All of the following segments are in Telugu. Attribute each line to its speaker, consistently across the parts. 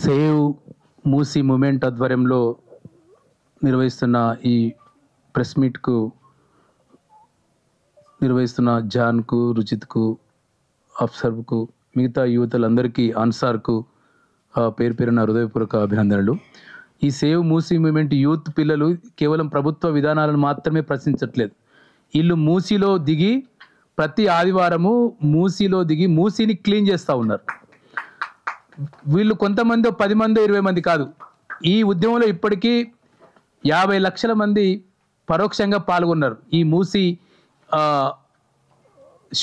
Speaker 1: సేవ్ మూసీ మూమెంట్ ఆధ్వర్యంలో నిర్వహిస్తున్న ఈ ప్రెస్ మీట్కు నిర్వహిస్తున్న జాన్కు, రుచిత్కు, అఫ్సర్కు, మిగతా యువతలందరికీ, అన్సార్కు పేరు పేరున హృదయపూర్వక అభినందనలు. ఈ సేవ్ మూసీ మూమెంట్ యూత్ పిల్లలు కేవలం ప్రభుత్వ విధానాలను మాత్రమే ప్రశ్నించట్లేదు. వీళ్ళు మూసీలో దిగి ప్రతి ఆదివారము మూసీలో దిగి మూసీని క్లీన్ చేస్తూ ఉన్నారు. వీళ్ళు కొంతమంది 10 మంది 20 మంది కాదు. ఈ ఉద్యమంలో ఇప్పటికీ 50 లక్షల మంది పరోక్షంగా పాల్గొన్నారు ఈ మూసీ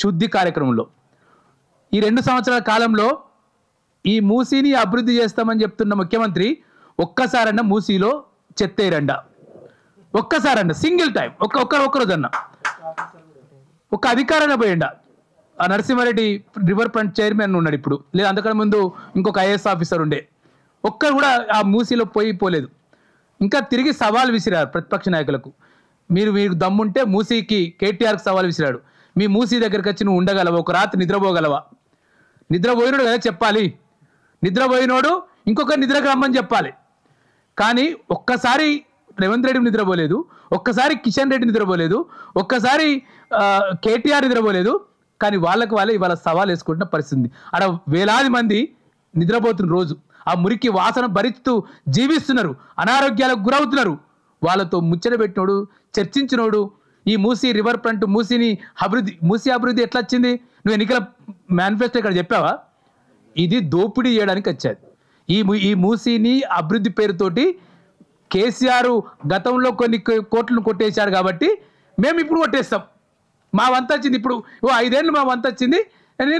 Speaker 1: శుద్ధి కార్యక్రమంలో. ఈ 2 సంవత్సరాల కాలంలో ఈ మూసీని అభివృద్ధి చేస్తామని చెప్తున్న ముఖ్యమంత్రి ఒక్కసారన్నా మూసీలో చెత్తేరండా, ఒక్కసారన్నా సింగిల్ టైం ఒక్కరోజన్నా ఒక్క అధికారంగా పోయిండా. ఆ నరసింహారెడ్డి రివర్ ఫ్రంట్ చైర్మన్ ఉన్నాడు ఇప్పుడు, లేదా అంతకన్నా ముందు ఇంకొక ఐఏఎస్ ఆఫీసర్ ఉండే, ఒక్కరు కూడా ఆ మూసీలో పోలేదు. ఇంకా తిరిగి సవాల్ విసిరారు ప్రతిపక్ష నాయకులకు. మీరు దమ్ముంటే మూసీకి కేటీఆర్కి సవాల్ విసిరాడు. మీ మూసీ దగ్గరికి వచ్చి నువ్వు ఉండగలవా, ఒక రాత్రి నిద్రపోగలవా? నిద్రపోయినోడు కదా చెప్పాలి, నిద్రపోయినోడు ఇంకొక నిద్రకు రమ్మని చెప్పాలి. కానీ ఒక్కసారి రేవంత్ రెడ్డి నిద్రపోలేదు, ఒక్కసారి కిషన్ రెడ్డి నిద్రపోలేదు, ఒక్కసారి కేటీఆర్ నిద్రపోలేదు. కానీ వాళ్ళే ఇవాళ సవాల్ వేసుకుంటున్న పరిస్థితి. ఆడ వేలాది మంది నిద్రపోతున్న రోజు ఆ మురికి వాసన భరిస్తూ జీవిస్తున్నారు, అనారోగ్యాలకు గురవుతున్నారు. వాళ్ళతో ముచ్చట పెట్టినోడు, చర్చించినోడు ఈ మూసీ రివర్ ఫ్రంట్ మూసీ అభివృద్ధి ఎట్లా వచ్చింది? నువ్వు ఎన్నికల మేనిఫెస్టో ఇక్కడ చెప్పావా? ఇది దోపిడీ చేయడానికి వచ్చేది. ఈ మూసీని అభివృద్ధి పేరుతోటి కేసీఆర్ గతంలో కొన్ని కోట్లను కొట్టేశారు కాబట్టి మేము ఇప్పుడు కొట్టేస్తాం, మా వంత వచ్చింది, ఇప్పుడు 5 ఏళ్ళు మా వంత వచ్చింది,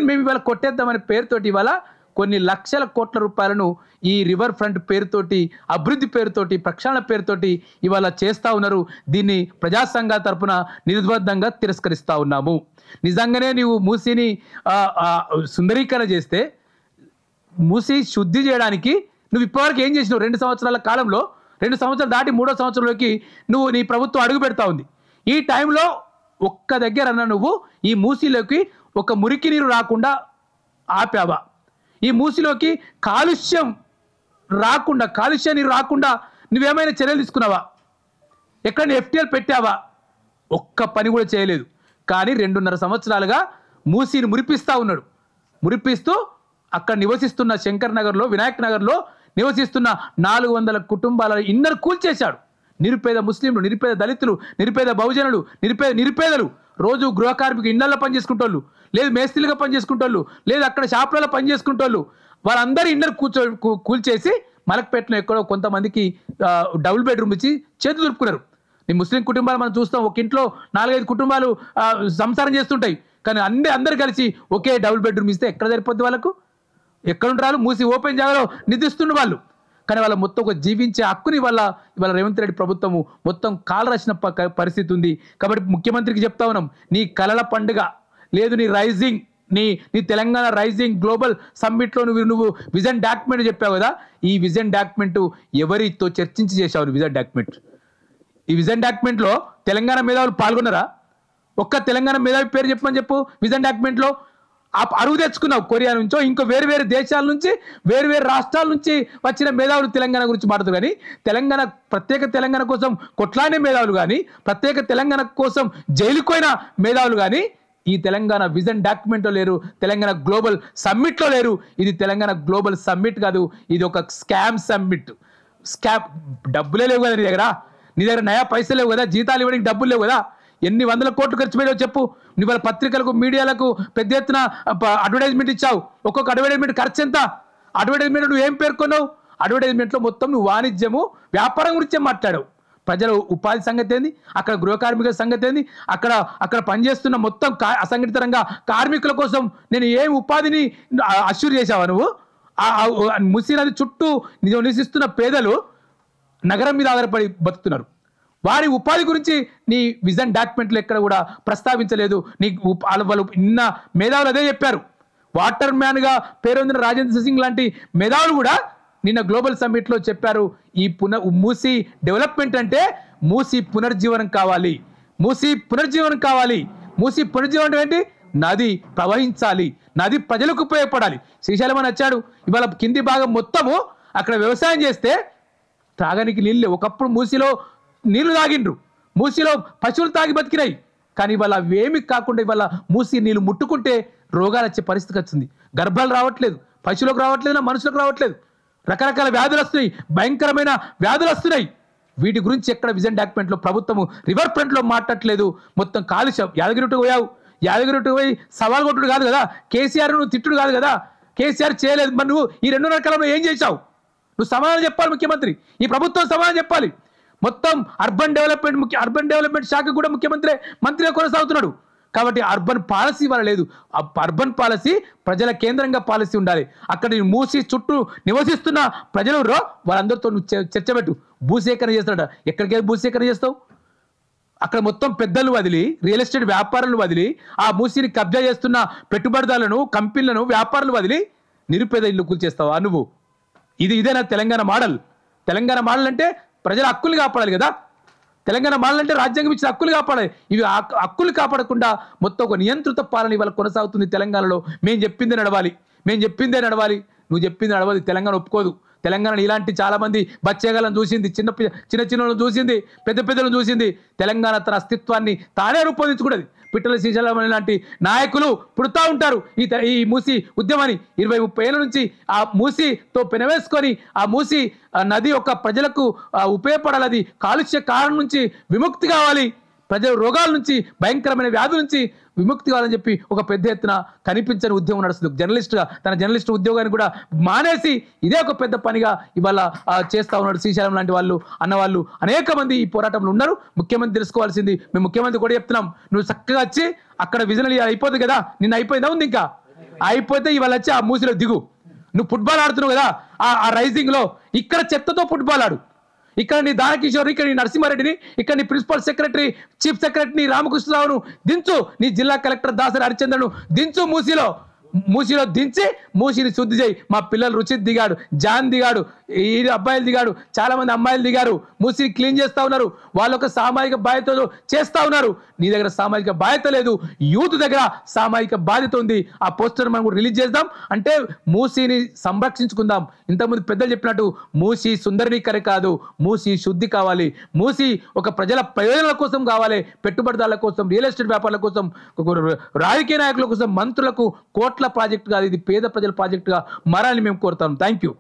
Speaker 1: మేము ఇవాళ కొట్టేద్దామనే పేరుతోటి ఇవాళ కొన్ని లక్షల కోట్ల రూపాయలను ఈ రివర్ ఫ్రంట్ పేరుతోటి, అభివృద్ధి పేరుతోటి, ప్రక్షాళన పేరుతోటి ఇవాళ చేస్తూ ఉన్నారు. దీన్ని ప్రజా సంఘాల తరఫున నిర్బద్ధంగా తిరస్కరిస్తూ ఉన్నాము. నిజంగానే నీవు మూసీని సుందరీకరణ చేస్తే, మూసీ శుద్ధి చేయడానికి నువ్వు ఇప్పటివరకు ఏం చేసినావు? 2 సంవత్సరాల కాలంలో, 2 సంవత్సరాలు దాటి 3వ సంవత్సరంలోకి నీ ప్రభుత్వం అడుగు పెడతా ఉంది. ఈ టైంలో ఒక్క దగ్గర నువ్వు ఈ మూసీలోకి ఒక మురికి నీరు రాకుండా ఆపావా? ఈ మూసీలోకి కాలుష్య నీరు రాకుండా నువ్వేమైనా చర్యలు తీసుకున్నావా? ఎక్కడైనా FTL పెట్టావా? ఒక్క పని కూడా చేయలేదు. కానీ 2.5 సంవత్సరాలుగా మూసీని మురిపిస్తూ ఉన్నాడు. మురిపిస్తూ అక్కడ నివసిస్తున్న శంకర్ నగర్లో, వినాయక్ నగర్లో నివసిస్తున్న 400 కుటుంబాల ఇన్నర్ కూల్చేశాడు. నిరుపేద ముస్లింలు, నిరుపేద దళితులు, నిరుపేద బహుజనులు, నిరుపేదలు, రోజు గృహ కార్మికులు ఇళ్లలో పనిచేసుకుంటోళ్ళు, లేదు మేస్త్రీలుగా పనిచేసుకుంటోళ్ళు, లేదు అక్కడ షాపులలో పనిచేసుకుంటోళ్ళు, వాళ్ళందరూ ఇన్నర్ కూల్చేసి మలక్పేటలో ఎక్కడో కొంతమందికి డబుల్ బెడ్రూమ్ ఇచ్చి చేతులు దులుపుకున్నారు. ఈ ముస్లిం కుటుంబాలు మనం చూస్తాం, ఒక ఇంట్లో 4-5 కుటుంబాలు సంసారం చేస్తుంటాయి. కానీ అందరు కలిసి ఒకే డబుల్ బెడ్రూమ్ ఇస్తే ఎక్కడ సరిపోద్ది వాళ్ళకు? ఎక్కడుంటారు? మూసి ఓపెన్ జాగాలో నిద్రిస్తున్న వాళ్ళు. కానీ వాళ్ళ మొత్తం ఒక జీవించే హక్కుని ఇవాళ రేవంత్ రెడ్డి ప్రభుత్వము మొత్తం కాలు రాసిన పరిస్థితి ఉంది. కాబట్టి ముఖ్యమంత్రికి చెప్తా ఉన్నాం, నీ కలల పండుగ లేదు, నీ రైజింగ్ నీ తెలంగాణ రైజింగ్ గ్లోబల్ సమ్మిట్లో నువ్వు విజన్ డాక్యుమెంట్ చెప్పావు కదా, ఈ విజన్ డాక్యుమెంట్ ఎవరితో చర్చించి చేశావు? విజన్ డాక్యుమెంట్, ఈ విజన్ డాక్యుమెంట్లో తెలంగాణ మేధావులు పాల్గొన్నారా? ఒక్క తెలంగాణ మేధావి పేరు చెప్పు. విజన్ డాక్యుమెంట్లో అరువు తెచ్చుకున్నావు కొరియా నుంచో, ఇంకో వేరు దేశాల నుంచి, వేరు రాష్ట్రాల నుంచి వచ్చిన మేధావులు తెలంగాణ గురించి మాట్లాడుతారు. కానీ ప్రత్యేక తెలంగాణ కోసం కొట్లానే మేధావులు కానీ, ప్రత్యేక తెలంగాణ కోసం జైలుకోయిన మేధావులు కానీ ఈ తెలంగాణ విజన్ డాక్యుమెంట్లో లేరు, తెలంగాణ గ్లోబల్ సమ్మిట్లో లేరు. ఇది తెలంగాణ గ్లోబల్ సమ్మిట్ కాదు, ఇది ఒక స్కామ్ సమ్మిట్. డబ్బులే లేవు కదా నీ దగ్గర నయా పైసలు లేవు కదా, జీతాలు ఇవ్వడానికి డబ్బులు లేవు కదా, ఎన్ని 100 కోట్లు ఖర్చు పెట్టావు చెప్పు. నువ్వు వాళ్ళ పత్రికలకు, మీడియాలకు పెద్ద ఎత్తున అడ్వర్టైజ్మెంట్ ఇచ్చావు. ఒక్కొక్క అడ్వర్టైజ్మెంట్ ఖర్చు ఎంత? అడ్వర్టైజ్మెంట్ నువ్వు ఏం పేర్కొన్నావు? అడ్వర్టైజ్మెంట్లో మొత్తం నువ్వు వాణిజ్యము, వ్యాపారం గురించే మాట్లాడావు. ప్రజల ఉపాధి సంగతి ఏంది? అక్కడ గృహ కార్మికుల సంగతి ఏంది? అక్కడ పనిచేస్తున్న మొత్తం అసంఘటిత రంగ కార్మికుల కోసం నేను ఏం ఉపాధిని అష్యూర్ చేశావా నువ్వు? మూసీ నది చుట్టూ నివసిస్తున్న పేదలు నగరం మీద ఆధారపడి బతుకుతున్నారు. వారి ఉపాధి గురించి నీ విజన్ డాక్యుమెంట్లు ఎక్కడ కూడా ప్రస్తావించలేదు. వాళ్ళు నిన్న మేధావులు అదే చెప్పారు. వాటర్ మ్యాన్గా పేరొందిన రాజేంద్ర సింగ్ లాంటి మేధావులు కూడా నిన్న గ్లోబల్ సమ్మిట్లో చెప్పారు, ఈ మూసీ డెవలప్మెంట్ అంటే మూసీ పునర్జీవనం కావాలి. మూసీ పునర్జీవనం ఏంటి? నది ప్రవహించాలి, నది ప్రజలకు ఉపయోగపడాలి. శ్రీశైలం అని వచ్చాడు, ఇవాళ కింది భాగం మొత్తము అక్కడ వ్యవసాయం చేస్తే తాగడానికి నీళ్ళు ఒకప్పుడు మూసిలో నీళ్లు తాగిండ్రు, మూసిలో పశువులు తాగి బతికినాయి. కానీ ఇవాళ అవేమి కాకుండా ఇవాళ మూసి నీళ్ళు ముట్టుకుంటే రోగాలు వచ్చే పరిస్థితికి వచ్చింది. గర్భాలు రావట్లేదు, పశువులకు రావట్లేదు, మనుషులకు రావట్లేదు, రకరకాల వ్యాధులు వస్తున్నాయి, భయంకరమైన వ్యాధులు వస్తున్నాయి. వీటి గురించి ఎక్కడ విజన్ డాక్యుమెంట్లో ప్రభుత్వము రివర్ ఫ్రంట్లో మాట్లాడట్లేదు. మొత్తం కాలుష్యం. యాదగిరిగుట్టకు పోయావు, యాదగిరిగుట్టకు పోయి సవాల్ కొట్టుడు కాదు కదా, కేసీఆర్ నువ్వు తిట్టుడు కాదు కదా, కేసీఆర్ చేయలేదు. మరి నువ్వు ఈ 2.5 కాలంలో ఏం చేశావు? నువ్వు సమాధానం చెప్పాలి ముఖ్యమంత్రి, ఈ ప్రభుత్వం సమాధానం చెప్పాలి. మొత్తం అర్బన్ డెవలప్మెంట్ శాఖ కూడా మంత్రిగా కొనసాగుతున్నాడు. కాబట్టి అర్బన్ పాలసీ వల్ల లేదు. అర్బన్ పాలసీ ప్రజల కేంద్రంగా పాలసీ ఉండాలి. అక్కడ మూసి చుట్టూ నివసిస్తున్న ప్రజలు వాళ్ళందరితో నువ్వు చర్చ పెట్టు. భూసేకరణ చేస్తాడ, ఎక్కడికి భూసేకరణ చేస్తావు? అక్కడ మొత్తం పెద్దలు వదిలి, రియల్ ఎస్టేట్ వ్యాపారులను వదిలి, ఆ మూసిని కబ్జా చేస్తున్న పెట్టుబడిదారులను, కంపెనీలను, వ్యాపారులు వదిలి నిరుపేద ఇల్లు కూల్చేస్తావా నువ్వు? ఇదేనా తెలంగాణ మోడల్? తెలంగాణ మోడల్ అంటే ప్రజల హక్కులు కాపాడాలి కదా. తెలంగాణ మోడల్ అంటే రాజ్యాంగం ఇచ్చిన హక్కులు కాపాడాలి. ఇవి హక్కులు కాపాడకుండా మొత్తం ఒక నియంత్రిత పాలన ఇవాళ కొనసాగుతుంది తెలంగాణలో. మేము చెప్పిందే నడవాలి, నువ్వు చెప్పింది నడవదు. తెలంగాణ ఒప్పుకోదు. తెలంగాణ ఇలాంటి చాలా మంది బచ్చేగాలను చూసింది, చిన్నలను చూసింది, పెద్దలను చూసింది. తెలంగాణ తన అస్తిత్వాన్ని తానే రూపొందించుకున్నది. పిట్టల శ్రీశైలం లాంటి నాయకులు పుడుతూ ఉంటారు. ఈ మూసి ఉద్యమాన్ని 20-30 ఏళ్ళ నుంచి ఆ మూసితో పెనవేసుకొని ఆ మూసి నది యొక్క ప్రజలకు ఉపయోగపడాలి. కాలుష్య కారణం నుంచి విముక్తి కావాలి, ప్రజల రోగాల నుంచి, భయంకరమైన వ్యాధుల నుంచి విముక్తి కావాలని చెప్పి ఒక పెద్ద ఎత్తున కనిపించని ఉద్యమం నడుస్తుంది. తన జర్నలిస్ట్ ఉద్యోగాన్ని కూడా మానేసి ఇదే ఒక పెద్ద పనిగా ఇవాళ చేస్తా ఉన్నాడు. శ్రీశైలం లాంటి వాళ్ళు, అన్నవాళ్ళు అనేక మంది ఈ పోరాటంలో ఉన్నారు. ముఖ్యమంత్రి తెలుసుకోవాల్సింది, మేము ముఖ్యమంత్రి కూడా చెప్తున్నాం, నువ్వు చక్కగా వచ్చి అక్కడ విజనల్ అయిపోతుంది కదా, నిన్న అయిపోయిందా ఉంది, ఇంకా అయిపోతే ఇవాళ వచ్చి ఆ మూసిలో దిగు. నువ్వు ఫుట్బాల్ ఆడుతున్నావు కదా, ఆ రైజింగ్ లో ఇక్కడ చెత్తతో ఫుట్బాల్ ఆడు. ఇక్కడ నీ దానకిషోర్, ఇక్కడ నీ నరసింహారెడ్డిని, ఇక్కడ నీ ప్రిన్సిపల్ సెక్రటరీ, చీఫ్ సెక్రటరీ రామకృష్ణరావును దించు, నీ జిల్లా కలెక్టర్ దాసరి హరిచంద్రను దించు, మూసిలో దించి మూసిని శుద్ధి చేయి. మా పిల్లలు రుచిత్ దిగాడు, జాన్ దిగాడు, ఈ అబ్బాయిలు దిగాడు, చాలా మంది అమ్మాయిలు దిగారు, మూసిని క్లీన్ చేస్తా ఉన్నారు. వాళ్ళు ఒక సామాజిక బాధ్యత చేస్తా ఉన్నారు. నీ దగ్గర సామాజిక బాధ్యత లేదు, యూత్ దగ్గర సామాజిక బాధ్యత ఉంది. ఆ పోస్టర్ మనం కూడా రిలీజ్ చేద్దాం. అంటే మూసిని సంరక్షించుకుందాం. ఇంతకుముందు పెద్దలు చెప్పినట్టు మూసి సుందరీకరణ కాదు, మూసి శుద్ధి కావాలి. మూసి ఒక ప్రజల ప్రయోజనాల కోసం కావాలి, పెట్టుబడిదారుల కోసం, రియల్ ఎస్టేట్ వ్యాపారుల కోసం, రాజకీయ నాయకుల కోసం, మంత్రులకు కోట్ల ప్రాజెక్టు కాదు, ఇది పేద ప్రజల ప్రాజెక్టుగా మారాలని మేము కోరుతాం. Thank you.